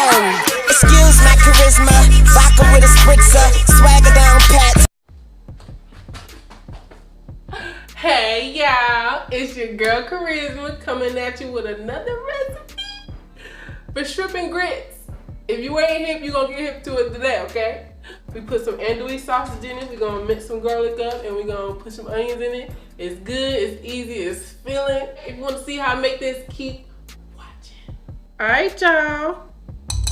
Excuse my charisma, vodka with a spritzer, swagger down pat. Hey y'all, it's your girl Charisma coming at you with another recipe for shrimp and grits. If you ain't hip, you gonna get hip to it today, okay? We put some andouille sausage in it, we gonna mix some garlic up, and we gonna put some onions in it. It's good, it's easy, it's filling. If you wanna see how I make this, keep watching. Alright y'all,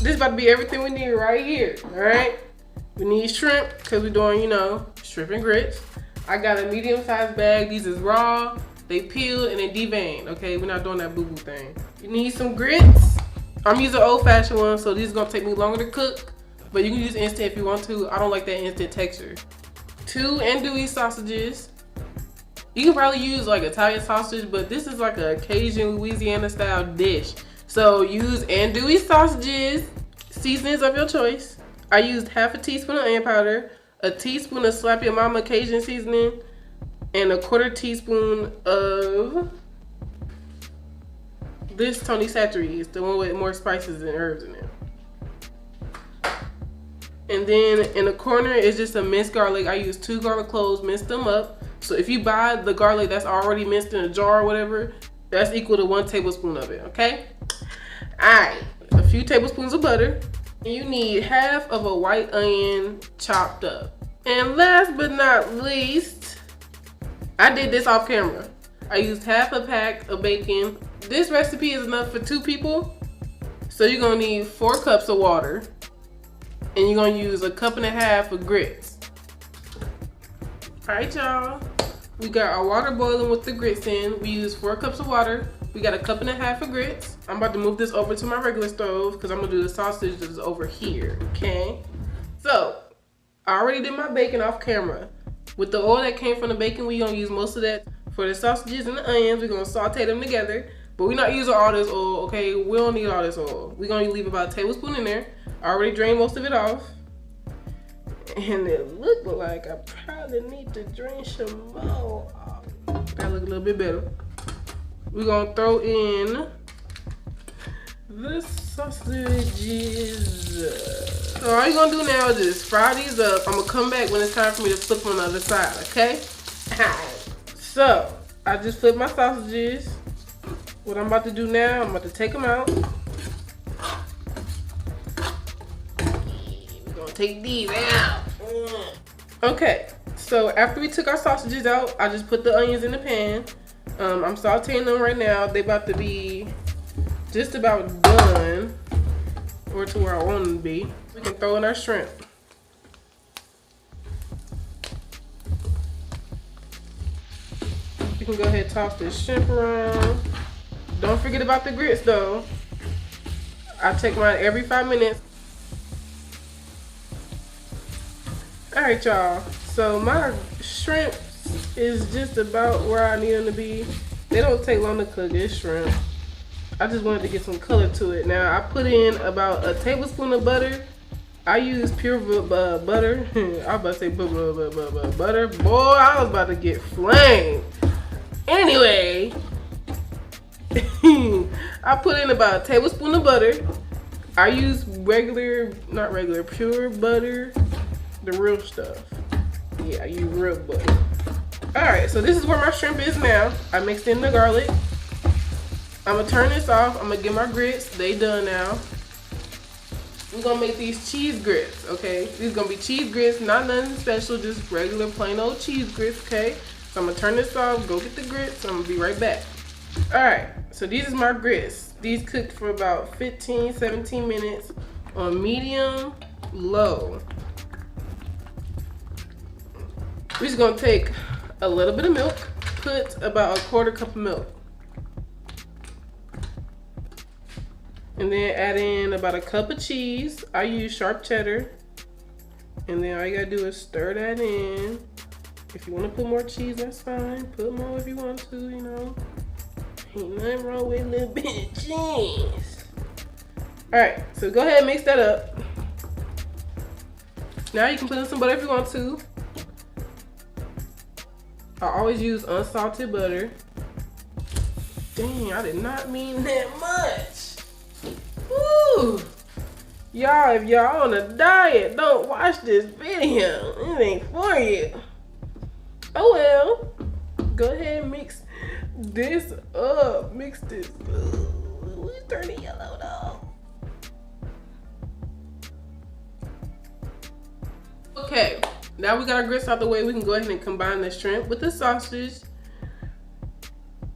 this is about to be everything we need right here, alright? We need shrimp, cause we're doing, you know, shrimp and grits. I got a medium-sized bag. These is raw, they peeled, and they deveined, okay? We're not doing that boo-boo thing. You need some grits. I'm using old-fashioned ones, so these is gonna take me longer to cook, but you can use instant if you want to. I don't like that instant texture. 2 andouille sausages. You can probably use like Italian sausage, but this is like a Cajun Louisiana style dish. So use andouille sausages, seasonings of your choice. I used half a teaspoon of onion powder, a teaspoon of Slap Your Mama Cajun seasoning, and a 1/4 teaspoon of this Tony Satchery. It's the one with more spices and herbs in it. And then in the corner is just a minced garlic. I used 2 garlic cloves, minced them up. So if you buy the garlic that's already minced in a jar or whatever, that's equal to 1 tablespoon of it, okay? All right, a few tablespoons of butter. You need half of a white onion chopped up. And last but not least, I did this off camera. I used half a pack of bacon. This recipe is enough for 2 people. So you're gonna need 4 cups of water. And you're gonna use 1.5 cups of grits. All right, y'all. We got our water boiling with the grits in. We used 4 cups of water. We got 1.5 cups of grits. I'm about to move this over to my regular stove because I'm gonna do the sausage that's over here, okay? So, I already did my bacon off camera. With the oil that came from the bacon, we gonna use most of that. For the sausages and the onions, we're gonna saute them together. But we're not using all this oil, okay? We don't need all this oil. We're gonna leave about a tablespoon in there. I already drained most of it off. And it looked like I probably need to drain some more off. That look a little bit better. We're gonna throw in the sausages. So all you're gonna do now is just fry these up. I'm gonna come back when it's time for me to flip them on the other side, okay? So I just flipped my sausages. What I'm about to do now, I'm about to take them out. We're gonna take these out. Okay, so after we took our sausages out, I just put the onions in the pan. I'm sauteing them right now. They about to be just about done, or to where I want them to be. We can throw in our shrimp. You can go ahead and toss this shrimp around. Don't forget about the grits though. I check mine every 5 minutes. Alright y'all, so my shrimp is just about where I need them to be. They don't take long to cook, it's shrimp. I just wanted to get some color to it. Now I put in about a tablespoon of butter. I use pure butter. I was about to say butter. Boy, I was about to get flamed. Anyway, I put in about a tablespoon of butter. I use pure butter, the real stuff. Yeah, I use real butter. All right, so this is where my shrimp is now. I mixed in the garlic. I'm gonna turn this off. I'm gonna get my grits. They done now. We're gonna make these cheese grits, okay? These gonna be cheese grits, not nothing special, just regular plain old cheese grits, okay? So I'm gonna turn this off, go get the grits, I'm gonna be right back. All right, so these is my grits. These cooked for about 15, 17 minutes on medium low. We're just gonna take a little bit of milk, put about 1/4 cup of milk. And then add in about 1 cup of cheese. I use sharp cheddar. And then all you gotta do is stir that in. If you wanna put more cheese, that's fine. Put more if you want to, you know. Ain't nothing wrong with a little bit of cheese. All right, so go ahead and mix that up. Now you can put in some butter if you want to. I always use unsalted butter. Dang, I did not mean that much. Woo! Y'all, if y'all on a diet, don't watch this video. It ain't for you. Oh well. Go ahead and mix this up. Mix this up. We turn it yellow though. Okay, now we got our grits out the way. We can go ahead and combine the shrimp with the sausage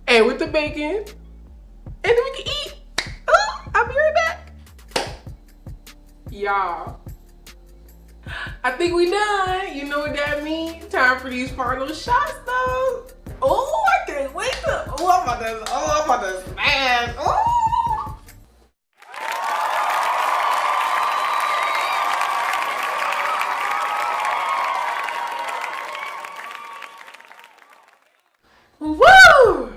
and with the bacon. And then we can eat. Oh, I'll be right back. Y'all, I think we done. You know what that means? Time for these final shots though. Oh, I can't wait to, I'm about to smash. Oh. Woo!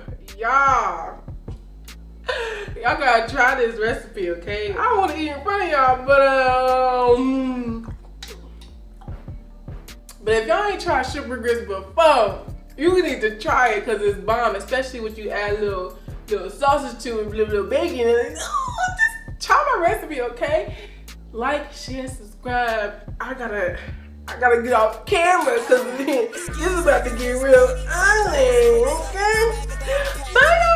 Y'all gotta try this recipe, okay? I don't want to eat in front of y'all, but if y'all ain't tried shrimp and grits before, you need to try it because it's bomb, especially when you add little sausage to it, little bacon, and just try my recipe, okay? Like, share, subscribe. I gotta get off camera because this is about to get real ugly, okay? Bye.